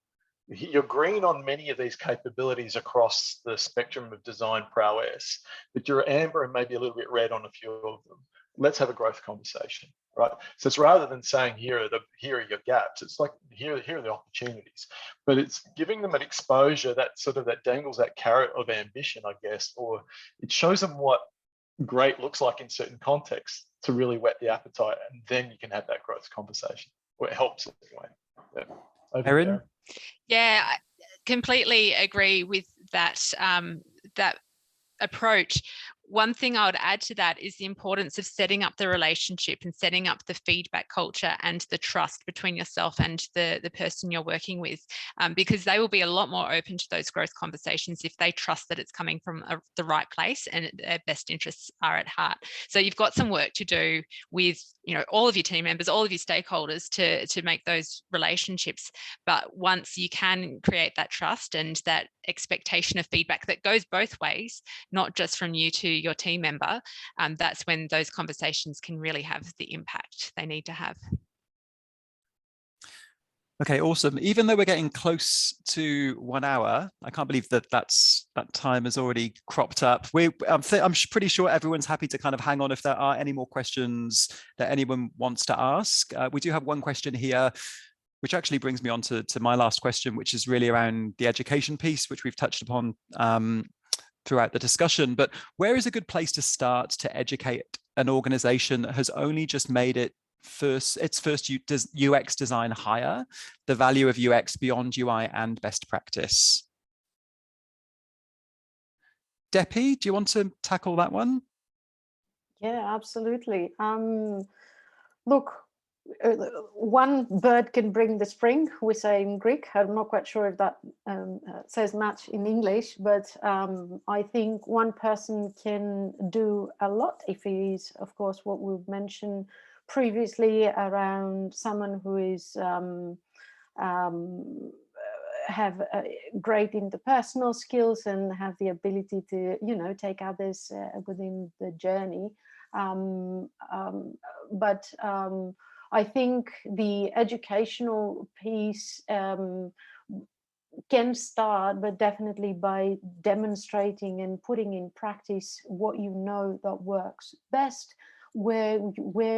you're green on many of these capabilities across the spectrum of design prowess, but you're amber and maybe a little bit red on a few of them. Let's have a growth conversation, right? So it's rather than saying here are your gaps, it's like here are the opportunities. But it's giving them an exposure that dangles that carrot of ambition, I guess, or it shows them what great looks like in certain contexts to really whet the appetite, and then you can have that growth conversation. Or it helps anyway. Yeah. Erin? Yeah, I completely agree with that that approach. One thing I would add to that is the importance of setting up the relationship and setting up the feedback culture and the trust between yourself and the person you're working with, because they will be a lot more open to those growth conversations if they trust that it's coming from the right place and their best interests are at heart. So you've got some work to do with, you know, all of your team members, all of your stakeholders to make those relationships. But once you can create that trust and that expectation of feedback that goes both ways, not just from you to your team member, that's when those conversations can really have the impact they need to have. Okay, awesome. Even though we're getting close to 1 hour, I can't believe that that time has already cropped up. I'm pretty sure everyone's happy to kind of hang on if there are any more questions that anyone wants to ask. We do have one question here, which actually brings me on to my last question, which is really around the education piece, which we've touched upon throughout the discussion. But where is a good place to start to educate an organization that has only just made its first UX design hire, the value of UX beyond UI and best practice? Depi, do you want to tackle that one? Yeah, absolutely. Look, one bird can bring the spring, we say in Greek. I'm not quite sure if that says much in English, but I think one person can do a lot if he is, of course, what we've mentioned previously around someone who is have great interpersonal skills and have the ability to, you know, take others within the journey. But I think the educational piece can start, but definitely by demonstrating and putting in practice what you know that works best, where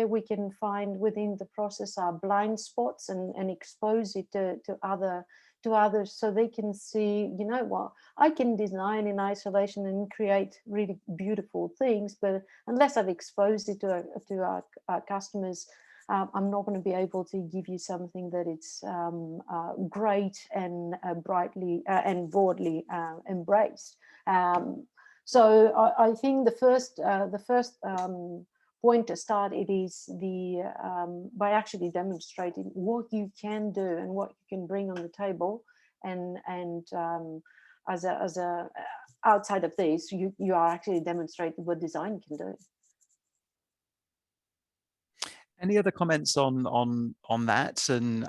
we can find within the process our blind spots and expose it to others so they can see, you know what, I can design in isolation and create really beautiful things, but unless I've exposed it to our customers, I'm not going to be able to give you something that it's great and brightly and broadly embraced. So I think the first point to start it is by actually demonstrating what you can do and what you can bring on the table, and as a outside of this, you are actually demonstrating what design can do. Any other comments on that, and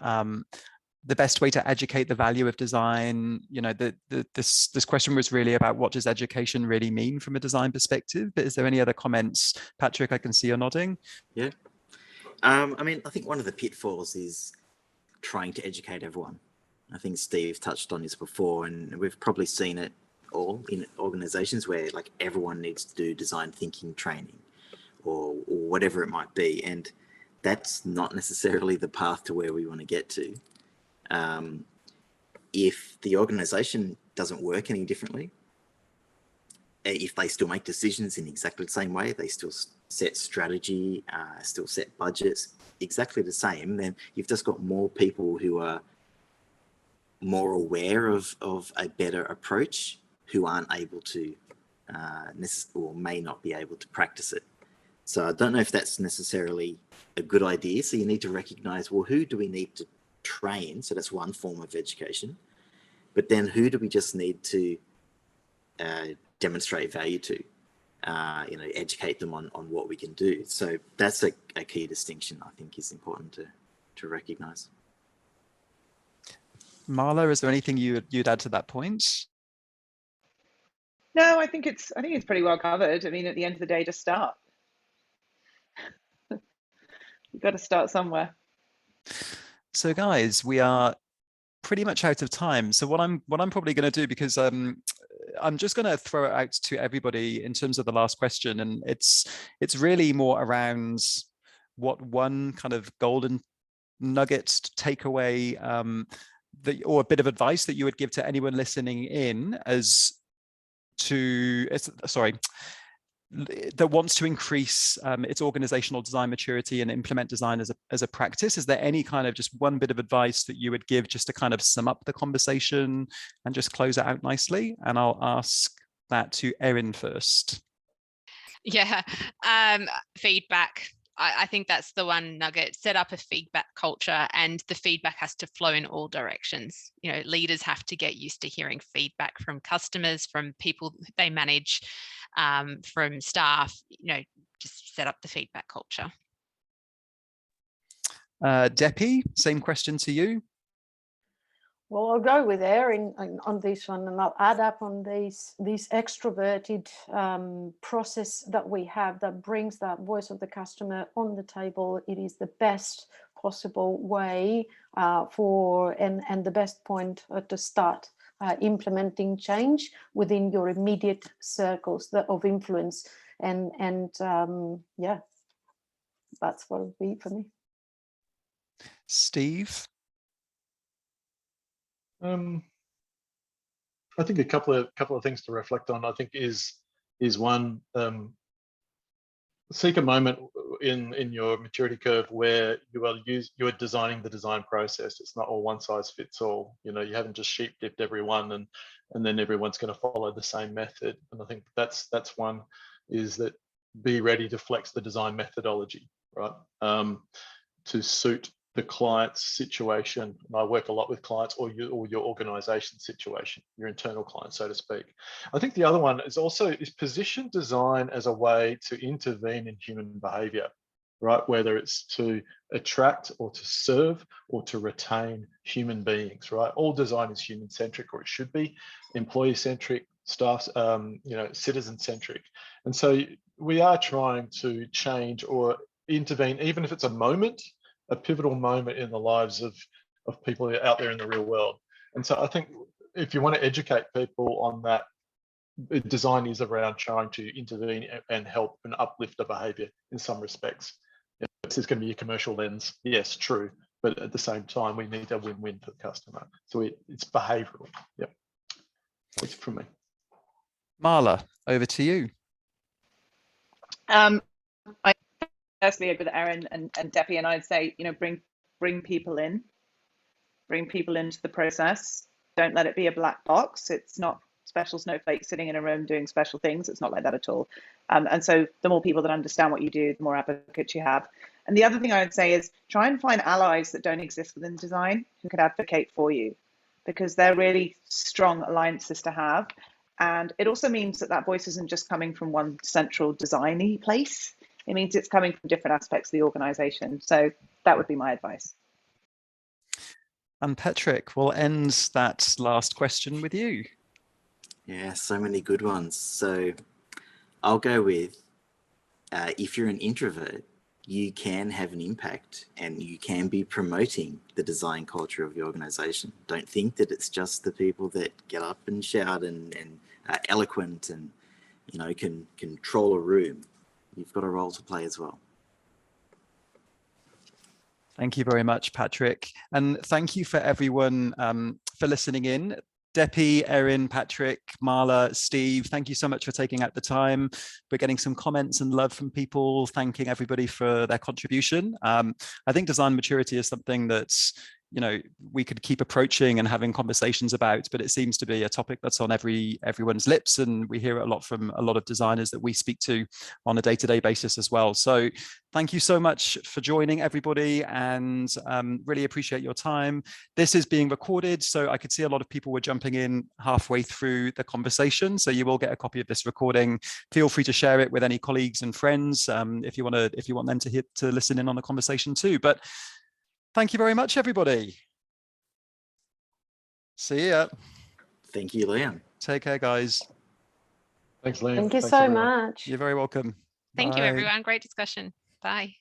the best way to educate the value of design? You know, this question was really about what does education really mean from a design perspective, but is there any other comments? Patrick, I can see you're nodding. Yeah. I mean, I think one of the pitfalls is trying to educate everyone. I think Steve touched on this before, and we've probably seen it all in organizations where like everyone needs to do design thinking training or whatever it might be. And that's not necessarily the path to where we want to get to. If the organization doesn't work any differently, if they still make decisions in exactly the same way, they still set strategy, still set budgets exactly the same, then you've just got more people who are more aware of a better approach who aren't able to or may not be able to practice it. So I don't know if that's necessarily a good idea. So you need to recognize, well, who do we need to train? So that's one form of education. But then who do we just need to demonstrate value to? You know, educate them on what we can do. So that's a key distinction I think is important to recognize. Marla, is there anything you'd add to that point? No, I think it's pretty well covered. I mean, at the end of the day, just start. You've got to start somewhere. So guys, we are pretty much out of time. So what I'm probably going to do, because I'm just going to throw it out to everybody in terms of the last question, and it's really more around what one kind of golden nugget takeaway or a bit of advice that you would give to anyone listening in that wants to increase its organizational design maturity and implement design as a practice. Is there any kind of just one bit of advice that you would give just to kind of sum up the conversation and just close it out nicely? And I'll ask that to Erin first. Yeah, feedback. I think that's the one nugget. Set up a feedback culture, and the feedback has to flow in all directions. You know, leaders have to get used to hearing feedback from customers, from people they manage, from staff. You know, just set up the feedback culture. Depi, same question to you. Well, I'll go with Erin on this one, and I'll add up on this extroverted process that we have that brings that voice of the customer on the table. It is the best possible way and the best point to start implementing change within your immediate circles of influence. And yeah, that's what it would be for me. Steve? I think a couple of things to reflect on. I think is one, seek a moment in your maturity curve where you are designing the design process. It's not all one size fits all. You know, you haven't just sheep dipped everyone and then everyone's going to follow the same method. And I think that's one, is that be ready to flex the design methodology, right, to suit the client's situation. And I work a lot with clients, or your organization situation, your internal client, so to speak. I think the other one is position design as a way to intervene in human behavior, right? Whether it's to attract or to serve or to retain human beings, right? All design is human centric, or it should be employee centric, staff, citizen centric. And so we are trying to change or intervene, even if it's a pivotal moment in the lives of people out there in the real world. And so I think if you want to educate people on that, design is around trying to intervene and help and uplift the behavior in some respects. Yes, there's going to be a commercial lens. Yes, true. But at the same time, we need a win-win for the customer. So it's behavioral. Yep. That's from me. Marla, over to you. I personally agree with Erin and Depi, and I'd say, you know, bring people into the process. Don't let it be a black box. It's not special snowflakes sitting in a room doing special things. It's not like that at all. And so the more people that understand what you do, the more advocates you have. And the other thing I would say is try and find allies that don't exist within design who could advocate for you, because they're really strong alliances to have. And it also means that voice isn't just coming from one central designy place. It means it's coming from different aspects of the organization. So that would be my advice. And Patrick, we'll end that last question with you. Yeah, so many good ones. So I'll go with, if you're an introvert, you can have an impact and you can be promoting the design culture of your organization. Don't think that it's just the people that get up and shout and are eloquent and, you know, can control a room. You've got a role to play as well. Thank you very much, Patrick. And thank you for everyone for listening in. Depi, Erin, Patrick, Marla, Steve, thank you so much for taking out the time. We're getting some comments and love from people thanking everybody for their contribution. I think design maturity is something that's, you know, we could keep approaching and having conversations about, but it seems to be a topic that's on everyone's lips, and we hear it a lot from a lot of designers that we speak to on a day-to-day basis as well. So thank you so much for joining, everybody, and really appreciate your time. This is being recorded, so I could see a lot of people were jumping in halfway through the conversation, so you will get a copy of this recording. Feel free to share it with any colleagues and friends if you want them to listen in on the conversation too. But thank you very much, everybody. See ya. Thank you, Liam. Take care, guys. Thanks, Liam. Thank you Thanks, so everyone. much. You're very welcome. Thank you, Bye. everyone. Great discussion. Bye.